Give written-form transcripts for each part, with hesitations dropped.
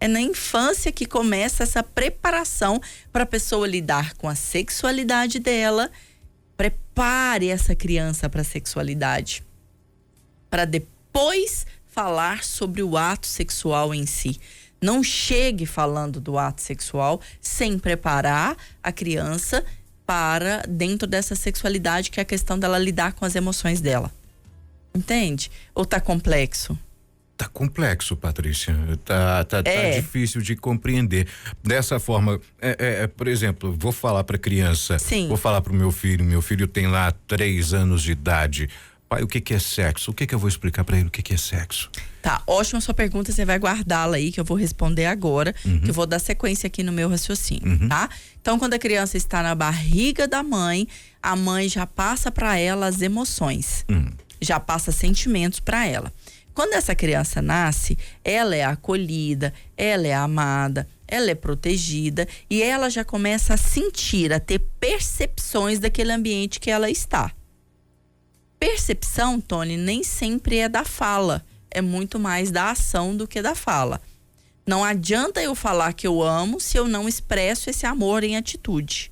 É na infância que começa essa preparação para a pessoa lidar com a sexualidade dela. Prepare essa criança para a sexualidade, para depois falar sobre o ato sexual em si. Não chegue falando do ato sexual sem preparar a criança para dentro dessa sexualidade, que é a questão dela lidar com as emoções dela. Entende? Ou tá complexo? Tá complexo, Patrícia. Tá difícil de compreender. Dessa forma, por exemplo, vou falar pra criança. Sim. Vou falar pro meu filho tem lá 3 anos de idade. Pai, o que é sexo? O que eu vou explicar pra ele o que é sexo? Tá, ótima sua pergunta, você vai guardá-la aí, que eu vou responder agora, que eu vou dar sequência aqui no meu raciocínio, tá? Então, quando a criança está na barriga da mãe, a mãe já passa pra ela as emoções, já passa sentimentos pra ela. Quando essa criança nasce, ela é acolhida, ela é amada, ela é protegida e ela já começa a sentir, a ter percepções daquele ambiente que ela está. Percepção, Tony, nem sempre é da fala, é muito mais da ação do que da fala. Não adianta eu falar que eu amo se eu não expresso esse amor em atitude.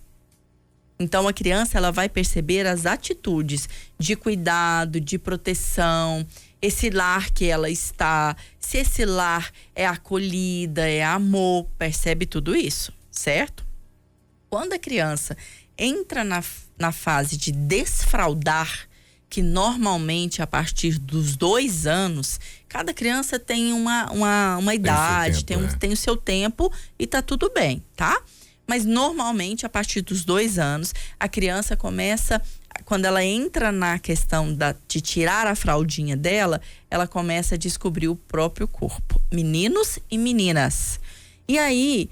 Então a criança, ela vai perceber as atitudes de cuidado, de proteção, esse lar que ela está, se esse lar é acolhida, é amor, percebe tudo isso, certo? Quando a criança entra na fase de desfraldar, que normalmente a partir dos 2 anos, cada criança tem uma idade, tem o seu tempo e tá tudo bem, tá? Mas normalmente a partir dos 2 anos, a criança começa, quando ela entra na questão de tirar a fraldinha dela, ela começa a descobrir o próprio corpo. Meninos e meninas. E aí,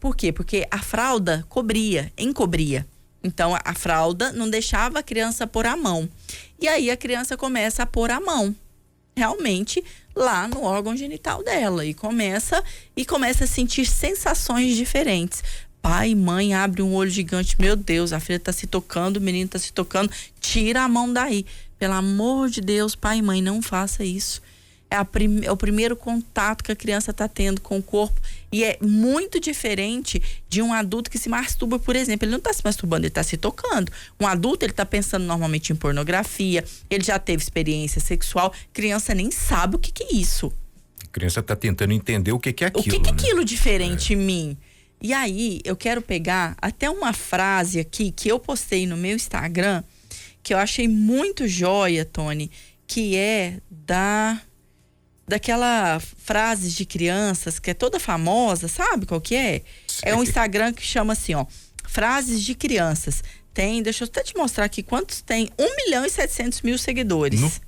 por quê? Porque a fralda encobria. Então, a fralda não deixava a criança pôr a mão. E aí, a criança começa a pôr a mão, realmente, lá no órgão genital dela. E começa a sentir sensações diferentes. Pai e mãe abrem um olho gigante. Meu Deus, a filha tá se tocando, o menino tá se tocando. Tira a mão daí. Pelo amor de Deus, pai e mãe, não faça isso. É o primeiro contato que a criança está tendo com o corpo. E é muito diferente de um adulto que se masturba, por exemplo. Ele não está se masturbando, ele está se tocando. Um adulto, ele está pensando normalmente em pornografia, ele já teve experiência sexual. Criança nem sabe o que é isso. A criança está tentando entender o que é aquilo. O que é aquilo diferente em mim? E aí, eu quero pegar até uma frase aqui que eu postei no meu Instagram, que eu achei muito joia, Tony, que é daquela frases de crianças que é toda famosa, sabe qual que é? Sim. É um Instagram que chama assim, ó, frases de crianças. Deixa eu até te mostrar aqui quantos tem, 1.700.000 seguidores.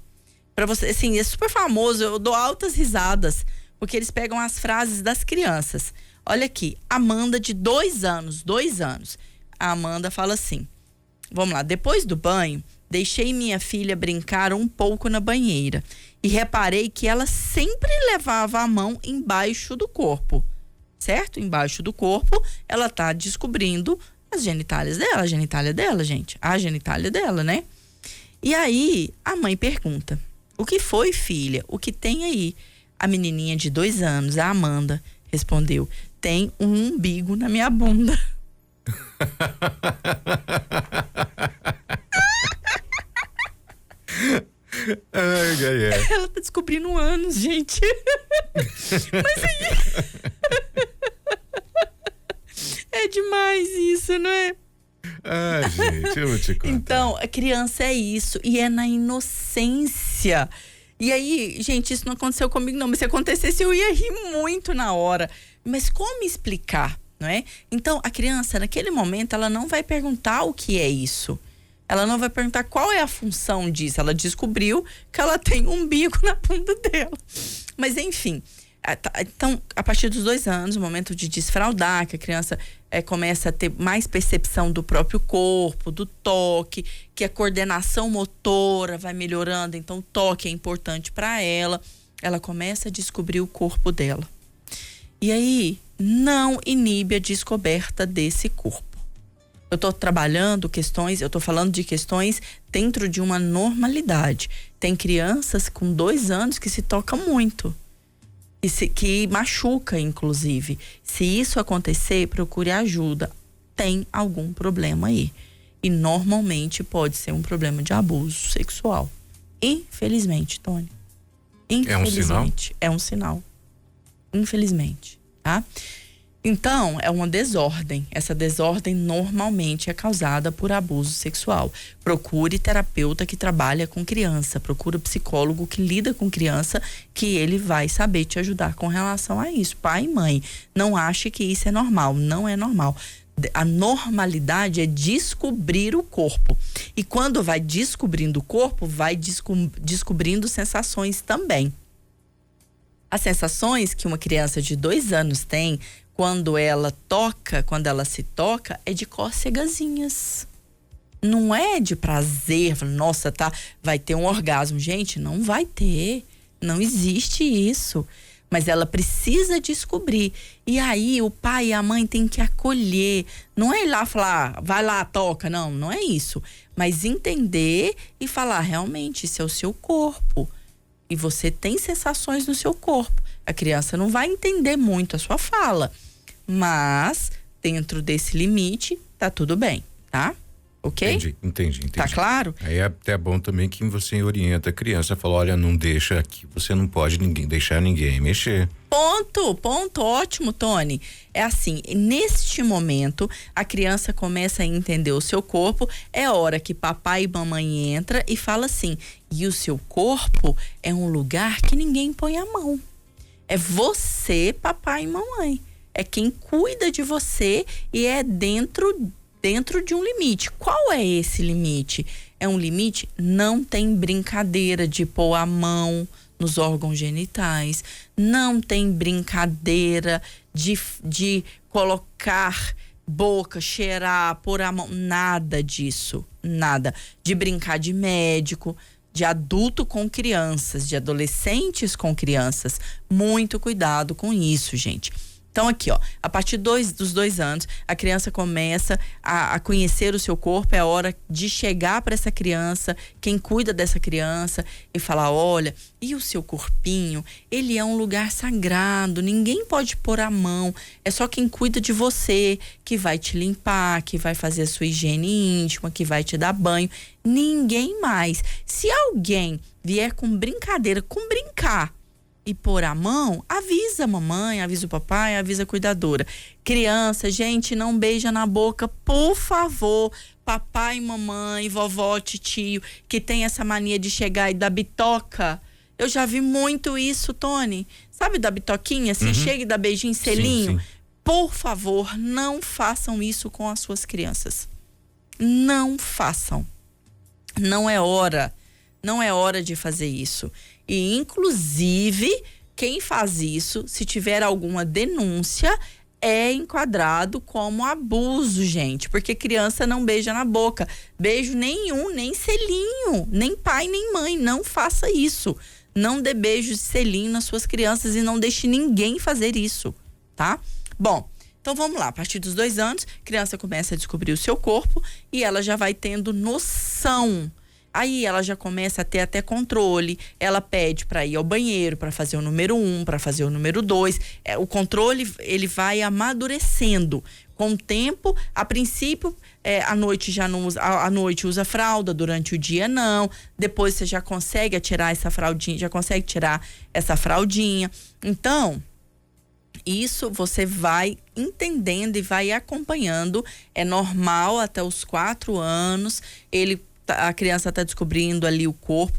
Pra você, assim, é super famoso, eu dou altas risadas, porque eles pegam as frases das crianças. Olha aqui, Amanda de 2 anos. A Amanda fala assim, vamos lá, depois do banho, deixei minha filha brincar um pouco na banheira e reparei que ela sempre levava a mão embaixo do corpo, certo? Embaixo do corpo, ela tá descobrindo as genitálias dela, a genitália dela, gente, a genitália dela, né? E aí, a mãe pergunta, o que foi, filha? O que tem aí? A menininha de 2 anos, a Amanda, respondeu, tem um umbigo na minha bunda. Ela tá descobrindo anos, gente. Mas aí... é demais isso, não é? Ah, gente, eu vou te contar. Então, a criança é isso. E é na inocência. E aí, gente, isso não aconteceu comigo não. Mas se acontecesse, eu ia rir muito na hora. Mas como explicar, não é? Então, a criança, naquele momento, ela não vai perguntar o que é isso. Ela não vai perguntar qual é a função disso. Ela descobriu que ela tem um umbigo na bunda dela. Mas, enfim. Então, a partir dos 2 anos, o momento de desfraldar, que a criança começa a ter mais percepção do próprio corpo, do toque, que a coordenação motora vai melhorando, então o toque é importante para ela. Ela começa a descobrir o corpo dela. E aí, não inibe a descoberta desse corpo. Eu tô trabalhando eu tô falando de questões dentro de uma normalidade. Tem crianças com 2 anos que se tocam muito. que machuca, inclusive. Se isso acontecer, procure ajuda. Tem algum problema aí. E normalmente pode ser um problema de abuso sexual. Infelizmente, Tony. Infelizmente. É um sinal. Infelizmente, tá? Então, é uma desordem. Essa desordem normalmente é causada por abuso sexual. Procure terapeuta que trabalha com criança. Procure psicólogo que lida com criança, que ele vai saber te ajudar com relação a isso. Pai e mãe, não ache que isso é normal. Não é normal. A normalidade é descobrir o corpo. E quando vai descobrindo o corpo, vai descobrindo sensações também. As sensações que uma criança de 2 anos tem quando ela se toca, é de cócegazinhas. Não é de prazer, nossa, vai ter um orgasmo. Gente, não vai ter. Não existe isso. Mas ela precisa descobrir. E aí o pai e a mãe têm que acolher. Não é ir lá falar, vai lá, toca. Não, não é isso. Mas entender e falar, realmente, isso é o seu corpo. E você tem sensações no seu corpo. A criança não vai entender muito a sua fala. Mas, dentro desse limite, tá tudo bem, tá? Ok? Entendi. Tá claro? Aí é até bom também que você orienta a criança, fala, olha, não deixa aqui, você não pode deixar ninguém mexer. Ponto, ótimo, Tony. É assim, neste momento, a criança começa a entender o seu corpo, é hora que papai e mamãe entra e fala assim, e o seu corpo é um lugar que ninguém põe a mão. É você, papai e mamãe. É quem cuida de você e é dentro de um limite. Qual é esse limite? É um limite, não tem brincadeira de pôr a mão nos órgãos genitais, não tem brincadeira de colocar boca, cheirar, pôr a mão, nada disso, nada. De brincar de médico, de adulto com crianças, de adolescentes com crianças. Muito cuidado com isso, gente. Então aqui, ó, a partir dos 2 anos, a criança começa a conhecer o seu corpo, é hora de chegar para essa criança, quem cuida dessa criança, e falar, olha, e o seu corpinho, ele é um lugar sagrado, ninguém pode pôr a mão, é só quem cuida de você, que vai te limpar, que vai fazer a sua higiene íntima, que vai te dar banho, ninguém mais. Se alguém vier com brincadeira, com brincar, e pôr a mão, avisa a mamãe, avisa o papai, avisa a cuidadora. Criança, gente, não beija na boca, por favor. Papai, mamãe, vovó, titio, que tem essa mania de chegar e dar bitoca. Eu já vi muito isso, Tony. Sabe da bitoquinha? Assim, chega e dá beijinho, selinho. Sim. Por favor, não façam isso com as suas crianças. Não façam. Não é hora de fazer isso. E, inclusive, quem faz isso, se tiver alguma denúncia, é enquadrado como abuso, gente. Porque criança não beija na boca. Beijo nenhum, nem selinho. Nem pai, nem mãe. Não faça isso. Não dê beijo de selinho nas suas crianças e não deixe ninguém fazer isso, tá? Bom, então vamos lá. A partir dos 2 anos, a criança começa a descobrir o seu corpo e ela já vai tendo noção. Aí ela já começa a ter até controle, ela pede para ir ao banheiro, para fazer o número 1, para fazer o número 2. O controle, ele vai amadurecendo. Com o tempo, a princípio, à noite já não usa, à noite usa fralda, durante o dia não. Depois você já consegue tirar essa fraldinha, Então, isso você vai entendendo e vai acompanhando. É normal até os 4 anos, a criança está descobrindo ali o corpo,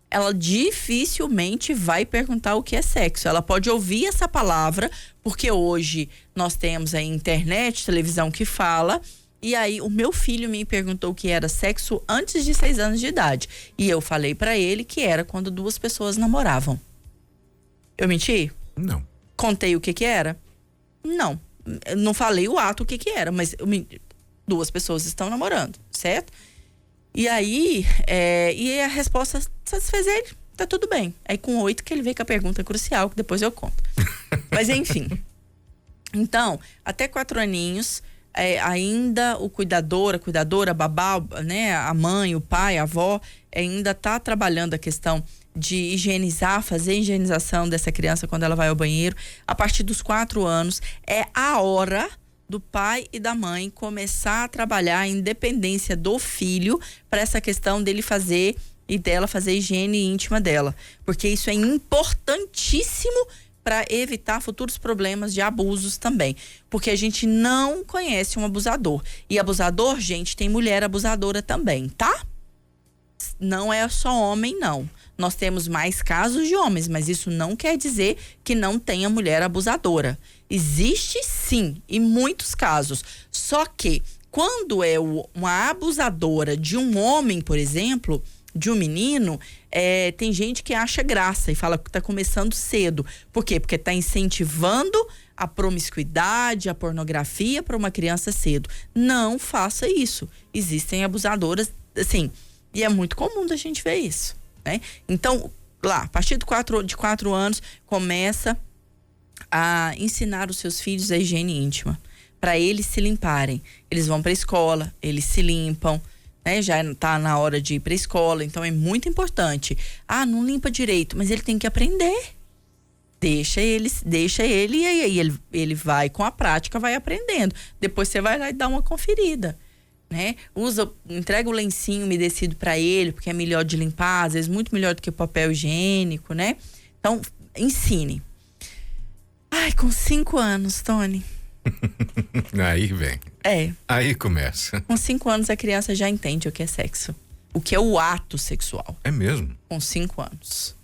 ela dificilmente vai perguntar o que é sexo. Ela pode ouvir essa palavra, porque hoje nós temos a internet, televisão que fala, e aí o meu filho me perguntou o que era sexo antes de 6 anos de idade. E eu falei para ele que era quando 2 pessoas namoravam. Eu menti? Não. Contei o que era? Não. Eu não falei o ato, o que era, mas 2 pessoas estão namorando, certo? E aí, e a resposta satisfez ele, tá tudo bem. Aí com 8 que ele veio com a pergunta crucial, que depois eu conto. Mas enfim. Então, até 4 aninhos, ainda o cuidador, a cuidadora, a babá, né, a mãe, o pai, a avó, ainda tá trabalhando a questão de higienizar, fazer a higienização dessa criança quando ela vai ao banheiro, a partir dos 4 anos, é a hora do pai e da mãe começar a trabalhar a independência do filho para essa questão dele fazer e dela fazer a higiene íntima dela. Porque isso é importantíssimo para evitar futuros problemas de abusos também. Porque a gente não conhece um abusador. E abusador, gente, tem mulher abusadora também, tá? Não é só homem, não. Nós temos mais casos de homens, mas isso não quer dizer que não tenha mulher abusadora. Existe sim, em muitos casos. Só que quando é uma abusadora de um homem, por exemplo, de um menino, tem gente que acha graça e fala que está começando cedo. Por quê? Porque está incentivando a promiscuidade, a pornografia para uma criança cedo. Não faça isso. Existem abusadoras, assim, e é muito comum da gente ver isso, né? Então, lá, a partir de 4 anos, começa a ensinar os seus filhos a higiene íntima, para eles se limparem. Eles vão para a escola, eles se limpam, né? Já tá na hora de ir para a escola, então é muito importante. Ah, não limpa direito, mas ele tem que aprender. Deixa ele e aí ele vai com a prática, vai aprendendo. Depois você vai lá e dá uma conferida, né? Entrega o lencinho umedecido para ele, porque é melhor de limpar, às vezes muito melhor do que o papel higiênico, né? Então, ensine. Ai, com 5 anos, Tony. Aí vem. Aí começa. Com 5 anos a criança já entende o que é sexo. O que é o ato sexual. É mesmo? Com 5 anos.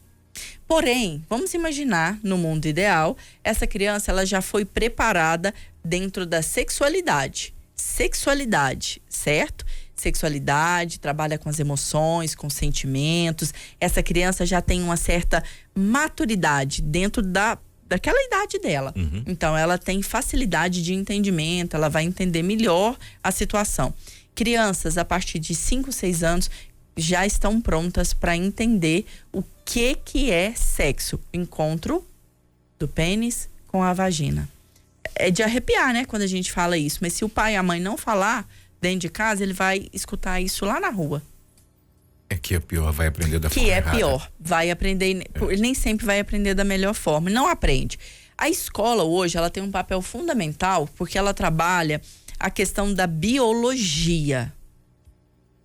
Porém, vamos imaginar, no mundo ideal, essa criança ela já foi preparada dentro da sexualidade. Sexualidade, certo? Sexualidade, trabalha com as emoções, com sentimentos. Essa criança já tem uma certa maturidade dentro daquela idade dela. Uhum. Então, ela tem facilidade de entendimento, ela vai entender melhor a situação. Crianças, a partir de 5, 6 anos, já estão prontas para entender o que é sexo. O encontro do pênis com a vagina. É de arrepiar, né, quando a gente fala isso. Mas se o pai e a mãe não falar dentro de casa, ele vai escutar isso lá na rua. É que é pior, vai aprender da forma errada. Que é pior, vai aprender, nem sempre vai aprender da melhor forma, não aprende. A escola hoje, ela tem um papel fundamental, porque ela trabalha a questão da biologia,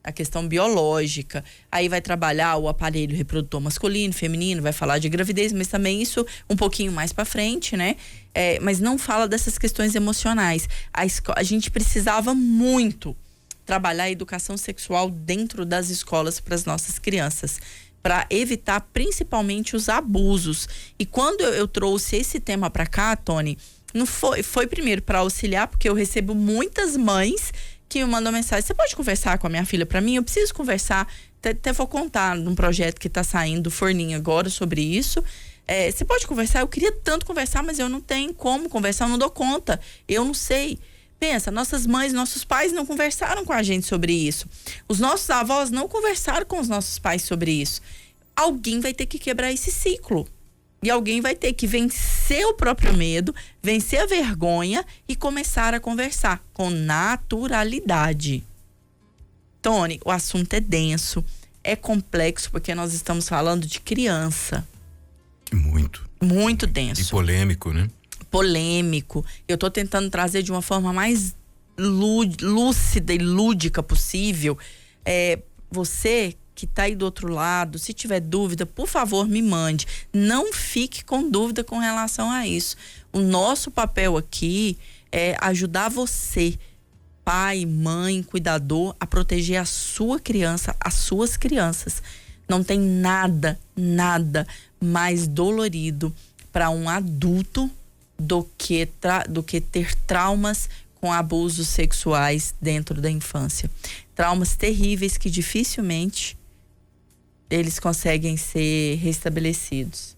a questão biológica. Aí vai trabalhar o aparelho reprodutor masculino, feminino, vai falar de gravidez, mas também isso um pouquinho mais para frente, né? Mas não fala dessas questões emocionais. A gente precisava muito trabalhar a educação sexual dentro das escolas para as nossas crianças, para evitar principalmente os abusos. E quando eu trouxe esse tema para cá, Tony, não foi primeiro para auxiliar, porque eu recebo muitas mães que me mandam mensagem: você pode conversar com a minha filha para mim? Eu preciso conversar. Até vou contar num projeto que está saindo do Forninho agora sobre isso. Você pode conversar? Eu queria tanto conversar, mas eu não tenho como conversar, eu não dou conta. Eu não sei. Pensa, nossas mães, nossos pais não conversaram com a gente sobre isso. Os nossos avós não conversaram com os nossos pais sobre isso. Alguém vai ter que quebrar esse ciclo. E alguém vai ter que vencer o próprio medo, vencer a vergonha e começar a conversar com naturalidade. Tony, o assunto é denso, é complexo, porque nós estamos falando de criança. Muito. Muito denso. E polêmico, né? Polêmico. Eu tô tentando trazer de uma forma mais lúcida e lúdica possível. Você que tá aí do outro lado, se tiver dúvida, por favor, me mande. Não fique com dúvida com relação a isso. O nosso papel aqui é ajudar você, pai, mãe, cuidador, a proteger a sua criança, as suas crianças. Não tem nada mais dolorido para um adulto do que ter traumas com abusos sexuais dentro da infância. Traumas terríveis que dificilmente eles conseguem ser restabelecidos.